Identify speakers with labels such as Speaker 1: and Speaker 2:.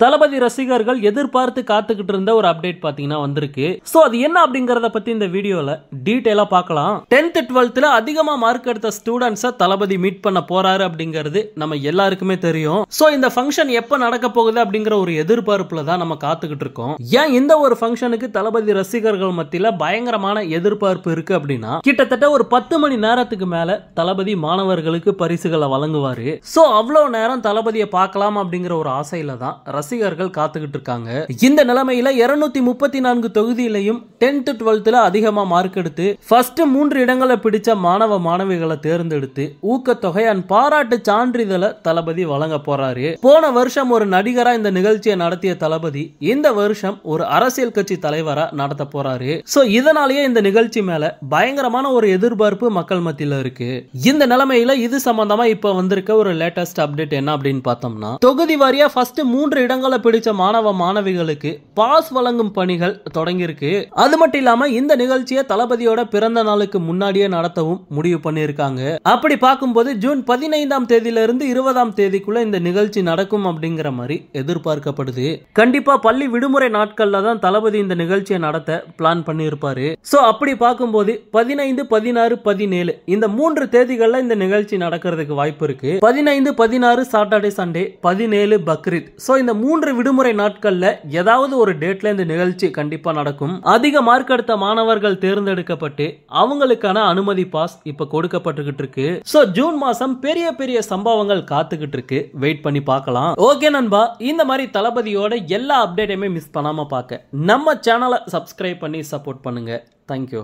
Speaker 1: தளபதி ரசிகர்கள் எதிர்பார்த்து காத்துக்கிட்டு இருந்த ஒரு அப்டேட் பாத்தீங்கன்னா வந்திருக்கு. சோ அது என்ன அப்படிங்கறத பத்தி இந்த வீடியோல டீடைலா பார்க்கலாம். 10th 12th அதிகமா மார்க் எடுத்த ஸ்டூடண்ட்ஸை தளபதி மீட் பண்ண போறாரு அப்படிங்கிறது நம்ம எல்லாருக்குமே தெரியும். சோ இந்த ஃபங்க்ஷன் எப்ப நடக்க போகுது அப்படிங்கிற ஒரு எதிர்பார்ப்புல தான் நம்ம காத்துக்கிட்டு இருக்கோம். ஏன் இந்த ஒரு ஃபங்க்ஷனுக்கு தளபதி ரசிகர்கள் மத்தியில பயங்கரமான எதிர்பார்ப்பு இருக்கு அப்படின்னா, கிட்டத்தட்ட ஒரு 10 மணி நேரத்துக்கு மேல தளபதி மாணவர்களுக்கு பரிசுகளை வழங்குவாரு. சோ அவ்வளவு நேரம் தளபதியை பார்க்கலாம் அப்படிங்கிற ஒரு ஆசையில தான் ரசிகர்கள் காத்துக்கிட்டு இருக்காங்க. இந்த நிலைமையில 234 தொகுதியிலையும் 10th 12th அதிகமா மார்க் எடுத்து ஃபர்ஸ்ட் 3 இடங்களை பிடிச்ச மாணவ மாணவிகளை தேர்ந்தெடுத்து ஊக்கத்தொகை அண்ட் பாராட்டு சான்றிதழை தளபதி வழங்க போறாரு. போன வருஷம் ஒரு நடிகரா இந்த நிகழ்ச்சியை நடத்திய தளபதி இந்த வருஷம் ஒரு அரசியல் கட்சி தலைவரா நடத்த போறாரு. சோ இதனாலேயே இந்த நிகழ்ச்சி மேல பயங்கரமான ஒரு எதிர்பார்ப்பு மக்கள் மத்தியில இருக்கு. இந்த நிலைமையில இது சம்பந்தமா இப்ப வந்திருக்க ஒரு லேட்டஸ்ட் அப்டேட் என்ன அப்படின்னு பார்த்தோம்னா, தொகுதி வாரியா ஃபர்ஸ்ட் 3 இடங்களை பிடிச்ச மாணவ மாணவிகளுக்கு பாஸ் வழங்கும் பணிகள் தொடங்கி இருக்கு. அது மட்டும் இல்லாம இந்த நிகழ்ச்சியை தளபதியோட பிறந்த நாளுக்கு முன்னாடியே நடத்தவும் முடிவு பண்ணியிருக்காங்க. அப்படி பார்க்கும்போது ஜூன் 15ஆம் தேதியிலிருந்து 20ஆம் தேதிக்குள்ள இந்த நிகழ்ச்சி நடக்கும் அப்படிங்கிற மாதிரி எதிர்பார்க்கப்படுது. கண்டிப்பா பள்ளி விடுமுறை நாட்கள்ல தான் தளபதி இந்த நிகழ்ச்சியை நடத்த பிளான் பண்ணி இருப்பாரு. சோ அப்படி பார்க்கும்போது 15, 16, 17 இந்த 3 தேதிகள்ல இந்த நிகழ்ச்சி நடக்கிறதுக்கு வாய்ப்பு இருக்கு. 15, 16 சாட்டர்டே சண்டே, 17 பக்ரீத். சோ இந்த 3 விடுமுறை நாட்கள்ல ஏதாவது ஒரு டேட்ல இந்த நிகழ்ச்சி கண்டிப்பா நடக்கும். அதிக மார்க் எடுத்த மாணவர்கள் தேர்ந்தெடுக்கப்பட்டு அவங்களுக்கான அனுமதி பாஸ் இப்ப கொடுக்கப்பட்டுகிட்டு இருக்கு. சோ ஜூன் மாசம் பெரிய பெரிய சம்பவங்கள் காத்துக்கிட்டு இருக்கு. வெயிட் பண்ணி பார்க்கலாம். ஓகே நண்பா, இந்த மாதிரி தளபதியோட எல்லா அப்டேட்டையுமே மிஸ் பண்ணாம பார்க்க நம்ம சேனலை சப்ஸ்கிரைப் பண்ணி சப்போர்ட் பண்ணுங்க. தேங்க்யூ.